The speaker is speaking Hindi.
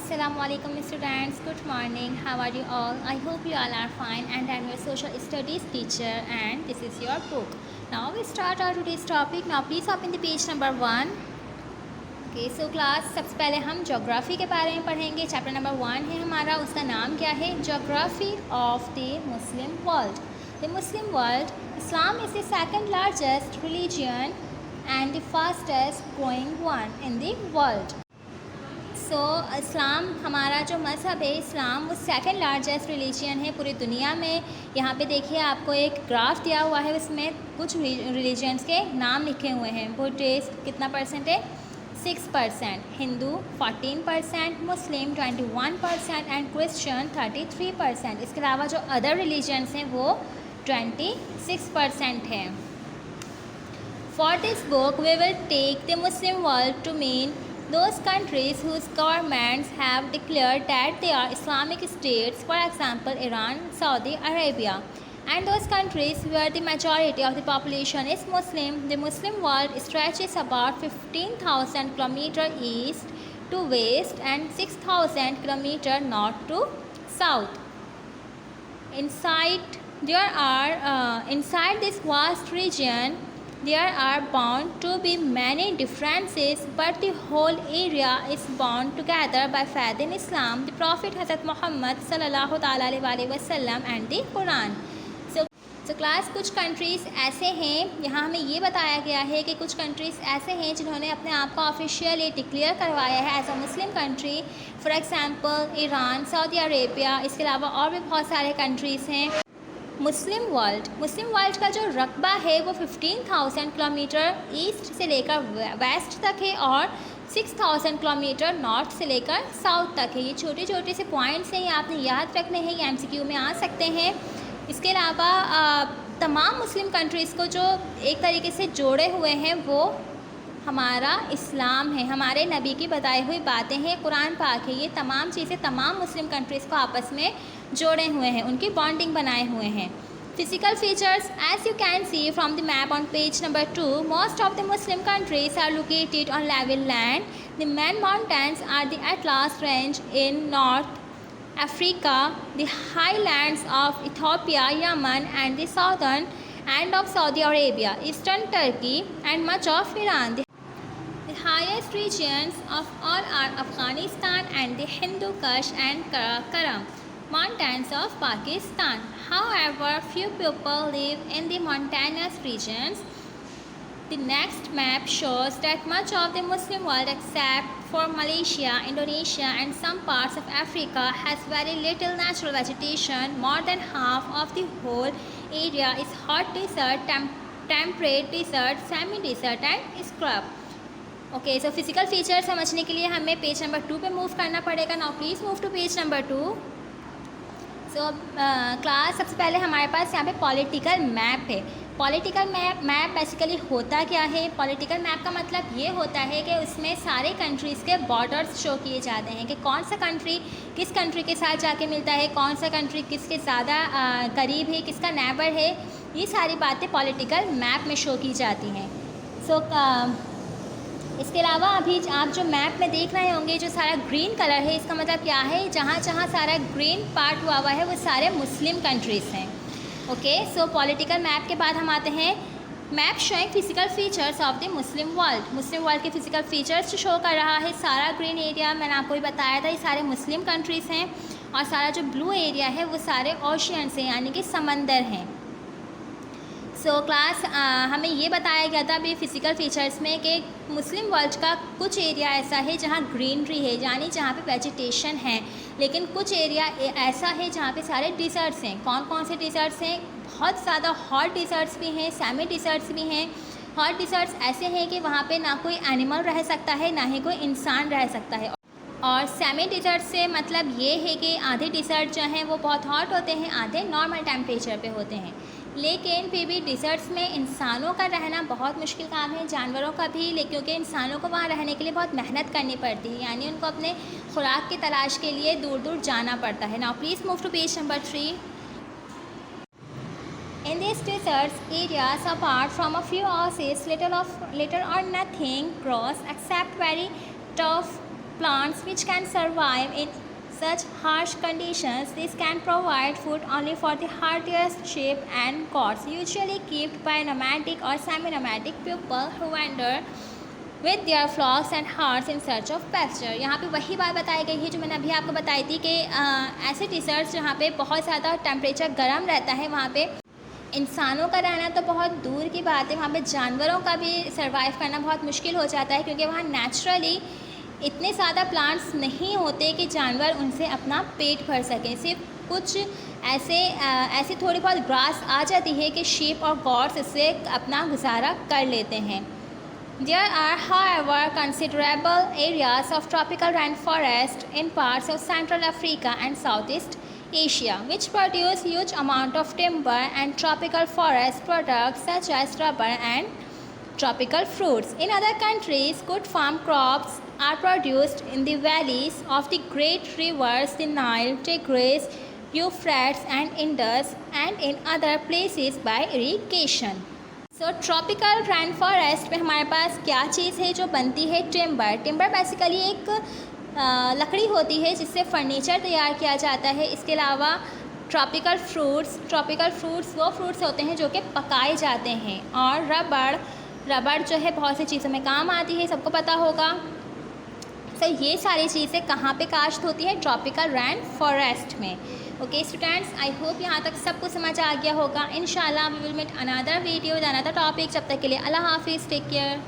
Assalamualaikum students, good morning. How are you all? I hope you all are fine and I'm your social studies teacher and this is your book. Now we start our today's topic. Now please open the page number 1. Okay, so class सबसे पहले हम ज्योग्राफी के बारे में पढ़ेंगे. चैप्टर नंबर 1 है हमारा, उसका नाम क्या है? Geography of the Muslim world. The Muslim world, Islam is the second largest religion and the fastest growing one in the world. सो इस्लाम हमारा जो मज़हब है इस्लाम वो सेकंड लार्जेस्ट रिलीजन है पूरी दुनिया में. यहाँ पे देखिए आपको एक ग्राफ दिया हुआ है, उसमें कुछ रिलीजन्स के नाम लिखे हुए हैं. बुद्धिस्ट कितना परसेंट है? 6%, हिंदू 14%, मुस्लिम 21% एंड क्रिश्चियन 33%. इसके अलावा जो अदर रिलीजन्स हैं वो 26% हैं. For this book we will take the Muslim world to mean those countries whose governments have declared that they are Islamic states, for example Iran, Saudi Arabia, and those countries where the majority of the population is Muslim. The Muslim world stretches about 15,000 km east to west and 6,000 km north to south. Inside this vast region there are bound to be many differences, but the whole area is bound together by faith in Islam, the Prophet Hazrat Muhammad sallallahu alaihi wasallam and the Quran. So class, कुछ कंट्रीज़ ऐसे हैं, यहाँ हमें ये बताया गया है कि कुछ कंट्रीज़ ऐसे हैं जिन्होंने अपने आप को ऑफिशियली डिक्लेयर करवाया है as a Muslim country. For example Iran, Saudi Arabia, इसके अलावा और भी बहुत सारे कंट्रीज़ हैं. मुस्लिम वर्ल्ड का जो रकबा है वो 15,000 किलोमीटर ईस्ट से लेकर वेस्ट तक है और 6,000 किलोमीटर नॉर्थ से लेकर साउथ तक है. ये छोटे छोटे से पॉइंट्स हैं, ये आपने याद रखने हैं, ये MCQ में आ सकते हैं. इसके अलावा तमाम मुस्लिम कंट्रीज़ को जो एक तरीके से जोड़े हुए हैं वो हमारा इस्लाम है, हमारे नबी की बताई हुई बातें हैं, कुरान पाक है. ये तमाम चीज़ें तमाम मुस्लिम कंट्रीज़ को आपस में जोड़े हुए हैं, उनकी बॉन्डिंग बनाए हुए हैं. Physical features, as you can see from the map on page number 2, most of the Muslim countries are located on level land. The main mountains are the Atlas range in North Africa, the highlands of Ethiopia, Yemen and the southern end of Saudi Arabia, eastern Turkey and much of Iran. The highest regions of all are Afghanistan and the Hindu Kush and Karam mountains of Pakistan. However, few people live in the mountainous regions. The next map shows that much of the Muslim world except for Malaysia, Indonesia and some parts of Africa has very little natural vegetation. More than half of the whole area is hot desert, temperate desert, semi-desert and scrub. Okay, so physical feature समझने के लिए हमें पेज नंबर 2 पे मूव करना पड़ेगा. Now please move to page number 2. So class, सबसे पहले हमारे पास यहाँ पे पॉलिटिकल मैप है. पॉलिटिकल मैप बेसिकली होता क्या है? पॉलिटिकल मैप का मतलब ये होता है कि उसमें सारे कंट्रीज़ के बॉर्डर्स शो किए जाते हैं कि कौन सा कंट्री किस कंट्री के साथ जाके मिलता है, कौन सा कंट्री किसके ज़्यादा करीब है, किसका नेबर है. ये सारी बातें पॉलिटिकल मैप में शो की जाती हैं. सो इसके अलावा अभी आप जो मैप में देख रहे होंगे जो सारा ग्रीन कलर है, इसका मतलब क्या है? जहाँ जहाँ सारा ग्रीन पार्ट हुआ है वो सारे मुस्लिम कंट्रीज़ हैं. ओके, सो पॉलिटिकल मैप के बाद हम आते हैं map showing physical features of the Muslim world. Muslim world के फिजिकल फीचर्स जो शो कर रहा है, सारा ग्रीन एरिया मैंने आपको भी बताया था, ये सारे मुस्लिम कंट्रीज़ हैं और सारा जो ब्लू एरिया है वो सारे ओशियंस हैं, यानी कि समंदर हैं. सो क्लास, हमें ये बताया गया था अभी फिज़िकल फीचर्स में कि मुस्लिम वर्ल्ड का कुछ एरिया ऐसा है जहाँ ग्रीनरी है, यानी जहाँ पे वेजिटेशन है, लेकिन कुछ एरिया ऐसा है जहाँ पे सारे डिज़र्ट्स हैं. कौन कौन से डिज़र्ट्स हैं? बहुत ज़्यादा हॉट डिज़र्ट्स भी हैं, सेमी डिज़र्ट्स भी हैं. हॉट डिज़र्ट्स ऐसे हैं कि वहाँ पे ना कोई एनिमल रह सकता है ना ही कोई इंसान रह सकता है. और सेमी डिज़र्ट से मतलब ये है कि आधे डिज़र्ट जो हैं वो बहुत हॉट होते हैं, आधे नॉर्मल टेम्परेचर पे होते हैं. लेकिन फिर भी डिज़र्ट्स में इंसानों का रहना बहुत मुश्किल काम है, जानवरों का भी, क्योंकि इंसानों को वहाँ रहने के लिए बहुत मेहनत करनी पड़ती है, यानी उनको अपने खुराक की तलाश के लिए दूर दूर जाना पड़ता है. Now please move to page number 3. In these deserts areas, apart from a few oases, little or nothing grows except very tough plants which can survive in such harsh conditions. This can provide food only for the hardiest sheep and goats, usually kept by nomadic or semi-nomadic people who wander with their flocks and herds in search of pasture. यहाँ पे वही बात बताई गई है जो मैंने अभी आपको बताई थी कि ऐसे डिजर्ट्स जहाँ पे बहुत ज़्यादा टेम्परेचर गर्म रहता है, वहाँ पे इंसानों का रहना तो बहुत दूर की बात है, वहाँ पे जानवरों का भी सर्वाइव करना बहुत मुश्किल हो जाता है, क्योंकि वहाँ नेचुरली इतने ज़्यादा प्लांट्स नहीं होते कि जानवर उनसे अपना पेट भर सकें। सिर्फ कुछ ऐसी थोड़ी बहुत ग्रास आ जाती है कि शीप और गॉड्स इससे अपना गुजारा कर लेते हैं। There are, however, considerable areas of tropical rainforest in parts of Central Africa and Southeast Asia, which produce huge amount of timber and tropical forest products such as rubber and tropical fruits. In other countries, good farm crops are produced in the valleys of the great rivers, the Nile, Tigris, Euphrates and Indus, and in other places by irrigation. So tropical rain forest में हमारे पास क्या चीज़ है जो बनती है? टिम्बर। टिम्बर बेसिकली एक लकड़ी होती है जिससे फर्नीचर तैयार किया जाता है। इसके अलावा ट्रॉपिकल फ्रूट्स वो फ्रूट्स होते हैं जो कि पकाए जाते हैं। और रबड़ जो है बहुत सी चीज़ों में काम आती है, सबको पता होगा। सो ये सारी चीज़ें कहाँ पे काश्त होती है? ट्रॉपिकल रेन फॉरेस्ट में। ओके स्टूडेंट्स, आई होप यहाँ तक सबको समझ आ गया होगा। इंशाल्लाह we will meet another video with another topic. जब तक के लिए अल्लाह हाफिज़, टेक केयर।